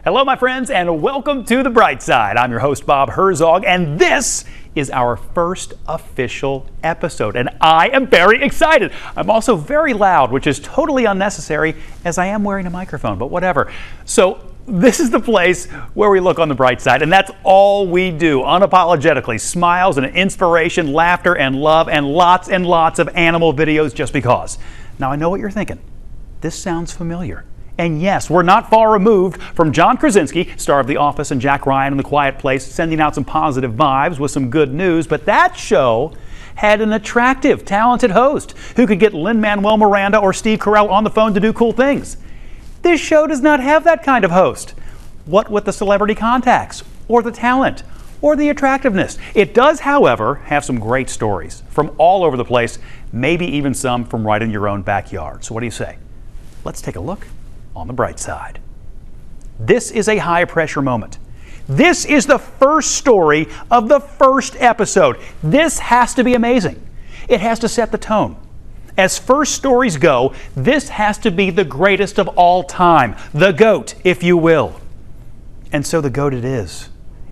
Hello, my friends, and welcome to The Bright Side. I'm your host, Bob Herzog, and this is our first official episode, and I am very excited. I'm also very loud, which is totally unnecessary as I am wearing a microphone, but whatever. So this is the place where we look on the bright side, and that's all we do, unapologetically. Smiles and inspiration, laughter and love, and lots of animal videos just because. Now, I know what you're thinking. This sounds familiar. And yes, we're not far removed from John Krasinski, star of The Office, and Jack Ryan in The Quiet Place, sending out some positive vibes with some good news. But that show had an attractive, talented host who could get Lin-Manuel Miranda or Steve Carell on the phone to do cool things. This show does not have that kind of host. What with the celebrity contacts, or the talent, or the attractiveness? It does, however, have some great stories from all over the place, maybe even some from right in your own backyard. So what do you say? Let's take a look on the bright side. This is a high pressure moment. This is the first story of the first episode. This has to be amazing. It has to set the tone. As first stories go, this has to be the greatest of all time. The GOAT, if you will. And so the GOAT it is.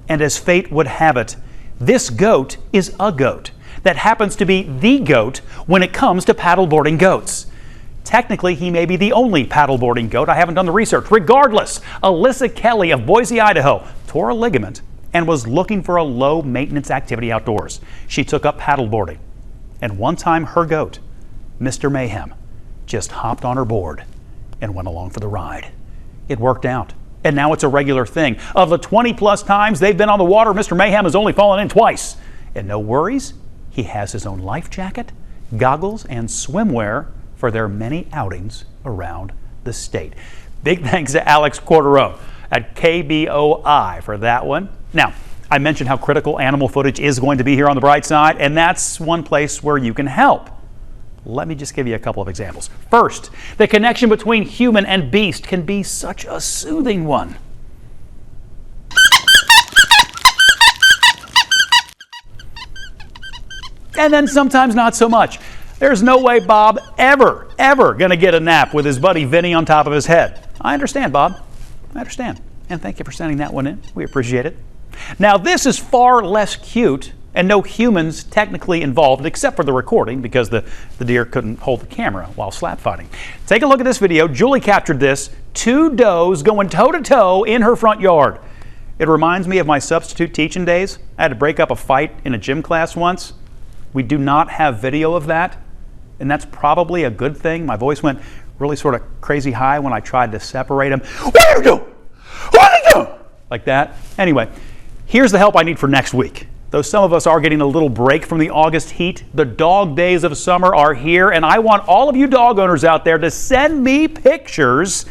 And as fate would have it, this GOAT is a goat that happens to be the GOAT when it comes to paddleboarding goats. Technically, he may be the only paddleboarding goat. I haven't done the research. Regardless, Alyssa Kelly of Boise, Idaho, tore a ligament and was looking for a low-maintenance activity outdoors. She took up paddleboarding. And one time, her goat, Mr. Mayhem, just hopped on her board and went along for the ride. It worked out. And now it's a regular thing. Of the 20-plus times they've been on the water, Mr. Mayhem has only fallen in twice. And no worries, he has his own life jacket, goggles, and swimwear for their many outings around the state. Big thanks to Alex Cordereau at KBOI for that one. Now, I mentioned how critical animal footage is going to be here on the bright side, and that's one place where you can help. Let me just give you a couple of examples. First, the connection between human and beast can be such a soothing one. And then sometimes not so much. There's no way Bob ever gonna get a nap with his buddy Vinny on top of his head. I understand, Bob. I understand. And thank you for sending that one in. We appreciate it. Now, this is far less cute, and no humans technically involved except for the recording because the deer couldn't hold the camera while slap fighting. Take a look at this video. Julie captured this. Two does going toe-to-toe in her front yard. It reminds me of my substitute teaching days. I had to break up a fight in a gym class once. We do not have video of that. And that's probably a good thing. My voice went really sort of crazy high when I tried to separate them. What are you doing? What are you doing? Like that. Anyway, here's the help I need for next week. Though some of us are getting a little break from the August heat, the dog days of summer are here, and I want all of you dog owners out there to send me pictures,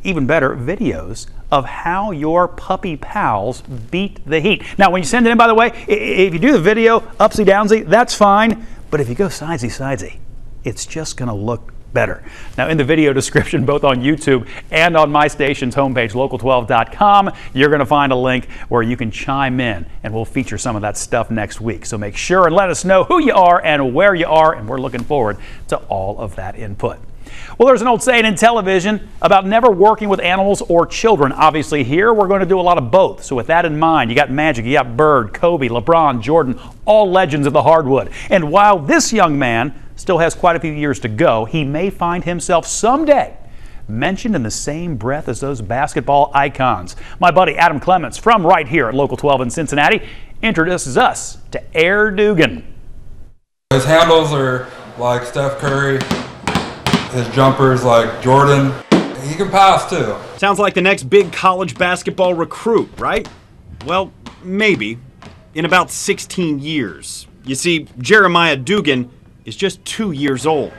even better, videos, of how your puppy pals beat the heat. Now, when you send it in, by the way, if you do the video upsy-downsy, that's fine. But if you go sidesy, it's just going to look better. Now, in the video description, both on YouTube and on my station's homepage, local12.com, you're going to find a link where you can chime in, and we'll feature some of that stuff next week. So make sure and let us know who you are and where you are, and we're looking forward to all of that input. Well, there's an old saying in television about never working with animals or children. Obviously, here we're going to do a lot of both. So with that in mind, you got Magic, you got Bird, Kobe, LeBron, Jordan, all legends of the hardwood. And while this young man still has quite a few years to go, he may find himself someday mentioned in the same breath as those basketball icons. My buddy Adam Clements from right here at Local 12 in Cincinnati introduces us to Air Dugan. His handles are like Steph Curry. His jumper's like Jordan. He can pass too. Sounds like the next big college basketball recruit, right? Well, maybe. In about 16 years. You see, Jeremiah Dugan is just 2 years old.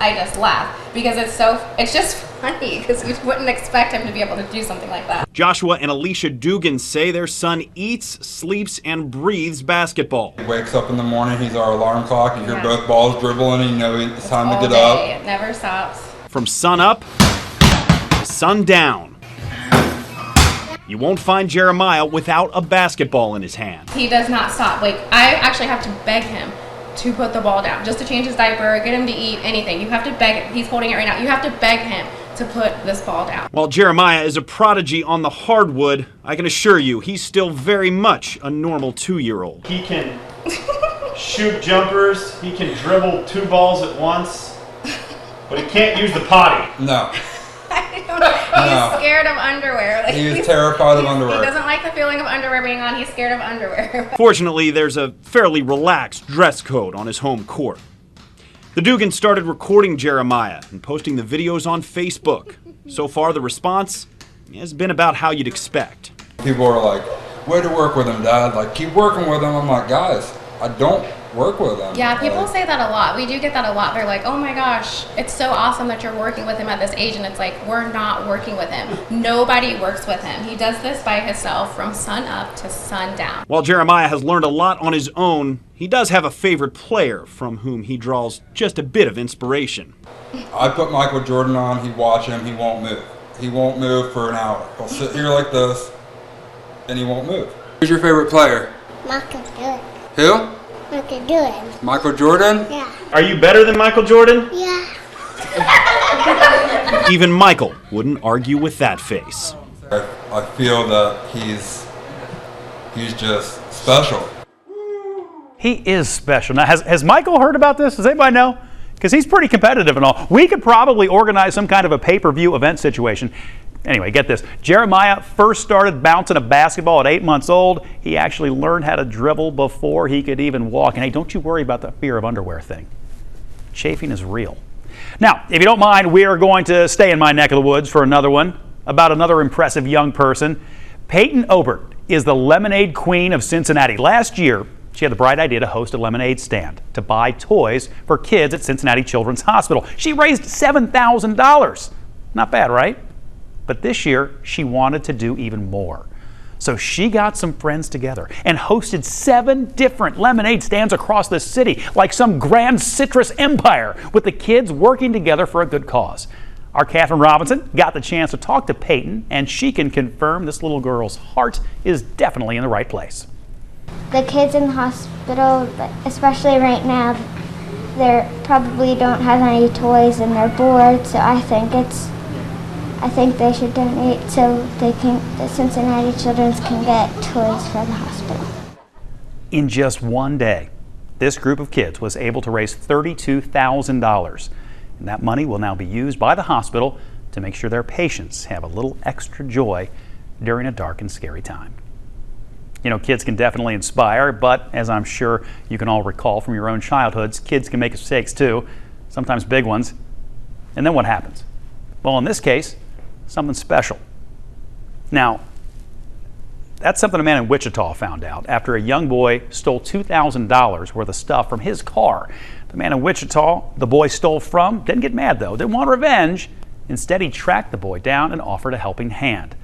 I just laugh because it's just funny because we wouldn't expect him to be able to do something like that. Joshua and Alicia Dugan say their son eats, sleeps, and breathes basketball. He wakes up in the morning, he's our alarm clock. You hear both balls dribbling and you know it's time to get all day. up. It never stops. From sun up to sundown. You won't find Jeremiah without a basketball in his hand. He does not stop. Like, I actually have to beg him to put the ball down, just to change his diaper, get him to eat, anything. You have to beg him. He's holding it right now. You have to beg him to put this ball down. While Jeremiah is a prodigy on the hardwood, I can assure you he's still very much a normal 2-year-old. He can shoot jumpers, he can dribble 2 balls at once, but he can't use the potty. No. I don't know. He's scared of underwear. Like, He's terrified of underwear. He doesn't like the feeling of underwear being on. He's scared of underwear. Fortunately, there's a fairly relaxed dress code on his home court. The Dugans started recording Jeremiah and posting the videos on Facebook. So far, the response has been about how you'd expect. People are like, way to work with him, Dad. Like, keep working with him. I'm like, guys, I don't work with him. Yeah, people like, say that a lot. We do get that a lot. They're like, oh my gosh, it's so awesome that you're working with him at this age. And it's like, we're not working with him. Nobody works with him. He does this by himself from sun up to sun down. While Jeremiah has learned a lot on his own, he does have a favorite player from whom he draws just a bit of inspiration. I put Michael Jordan on, he watch him, he won't move. He won't move for an hour. He'll sit here like this, and he won't move. Who's your favorite player? Michael Jordan. Who? Michael Jordan. Michael Jordan? Yeah. Are you better than Michael Jordan? Yeah. Even Michael wouldn't argue with that face. I feel that he's just special. He is special. Now, has Michael heard about this? Does anybody know? Because he's pretty competitive and all. We could probably organize some kind of a pay-per-view event situation. Anyway, get this. Jeremiah first started bouncing a basketball at 8 months old. He actually learned how to dribble before he could even walk. And hey, don't you worry about the fear of underwear thing. Chafing is real. Now, if you don't mind, we are going to stay in my neck of the woods for another one about another impressive young person. Peyton Obert is the lemonade queen of Cincinnati. Last year, she had the bright idea to host a lemonade stand to buy toys for kids at Cincinnati Children's Hospital. She raised $7,000. Not bad, right? But this year, she wanted to do even more. So she got some friends together and hosted 7 different lemonade stands across the city, like some grand citrus empire, with the kids working together for a good cause. Our Catherine Robinson got the chance to talk to Peyton, and she can confirm this little girl's heart is definitely in the right place. The kids in the hospital, especially right now, they probably don't have any toys and they're bored, so I think they should donate so the Cincinnati Children's can get toys for the hospital. In just one day, this group of kids was able to raise $32,000. And that money will now be used by the hospital to make sure their patients have a little extra joy during a dark and scary time. You know, kids can definitely inspire, but as I'm sure you can all recall from your own childhoods, kids can make mistakes too, sometimes big ones. And then what happens? Well, in this case, something special. Now, that's something a man in Wichita found out after a young boy stole $2,000 worth of stuff from his car. The man in Wichita the boy stole from didn't get mad though, didn't want revenge. Instead, he tracked the boy down and offered a helping hand.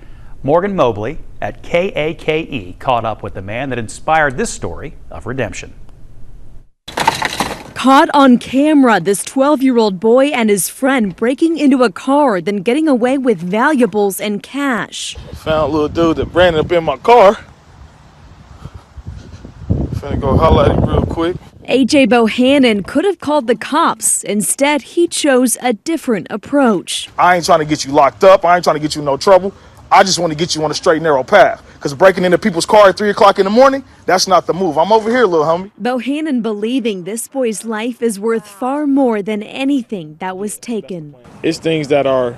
Morgan Mobley at K.A.K.E. caught up with the man that inspired this story of redemption. Caught on camera, this 12-year-old boy and his friend breaking into a car, then getting away with valuables and cash. Found a little dude that ran up in my car. Finna go holler at him real quick. A.J. Bohannon could have called the cops. Instead, he chose a different approach. I ain't trying to get you locked up. I ain't trying to get you in no trouble. I just want to get you on a straight, narrow path. Because breaking into people's car at 3 o'clock in the morning, that's not the move. I'm over here, little homie. Bohannon believing this boy's life is worth far more than anything that was taken. It's things that are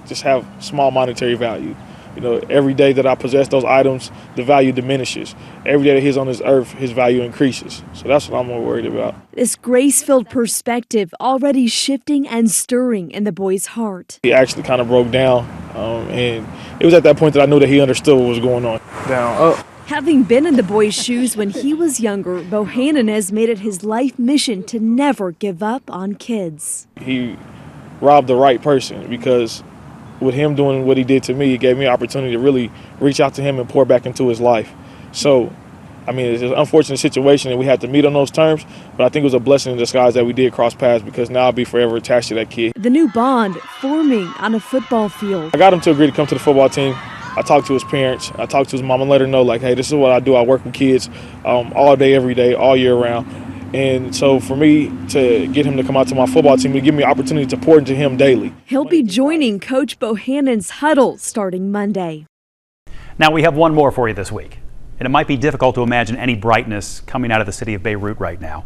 just have small monetary value. You know, every day that I possess those items, the value diminishes. Every day that he's on this earth, his value increases. So that's what I'm more worried about. This grace-filled perspective already shifting and stirring in the boy's heart. He actually kind of broke down, and it was at that point that I knew that he understood what was going on. Down, up. Having been in the boy's shoes when he was younger, Bohannon has made it his life mission to never give up on kids. He robbed the right person, because with him doing what he did to me, it gave me an opportunity to really reach out to him and pour back into his life. So, I mean, it's an unfortunate situation and we had to meet on those terms, but I think it was a blessing in disguise that we did cross paths, because now I'll be forever attached to that kid. The new bond forming on a football field. I got him to agree to come to the football team. I talked to his parents. I talked to his mom and let her know, like, hey, this is what I do. I work with kids all day, every day, all year round. And so for me to get him to come out to my football team and give me an opportunity to pour into him daily. He'll be joining Coach Bohannon's huddle starting Monday. Now we have one more for you this week. And it might be difficult to imagine any brightness coming out of the city of Beirut right now.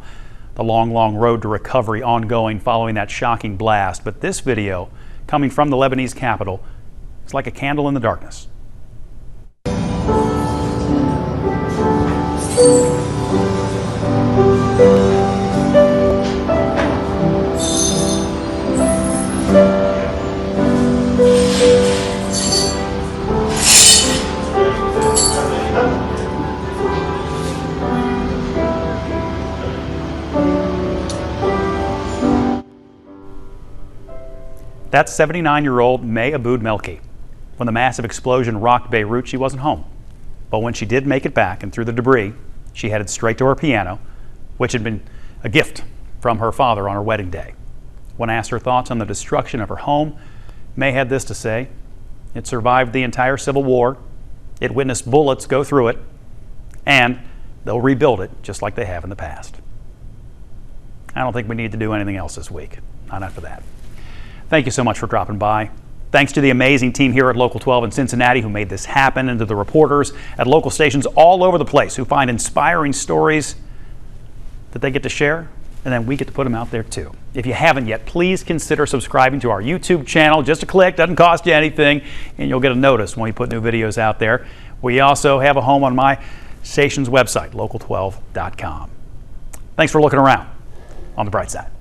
The long, long road to recovery ongoing following that shocking blast. But this video, coming from the Lebanese capital, is like a candle in the darkness. That's 79-year-old May Aboud Melki. When the massive explosion rocked Beirut, she wasn't home. But when she did make it back and through the debris, she headed straight to her piano, which had been a gift from her father on her wedding day. When asked her thoughts on the destruction of her home, May had this to say: "It survived the entire Civil War, it witnessed bullets go through it, and they'll rebuild it just like they have in the past." I don't think we need to do anything else this week. Not after that. Thank you so much for dropping by. Thanks to the amazing team here at Local 12 in Cincinnati who made this happen, and to the reporters at local stations all over the place who find inspiring stories that they get to share, and then we get to put them out there too. If you haven't yet, please consider subscribing to our YouTube channel. Just a click, doesn't cost you anything, and you'll get a notice when we put new videos out there. We also have a home on my station's website, local12.com. Thanks for looking around on the bright side.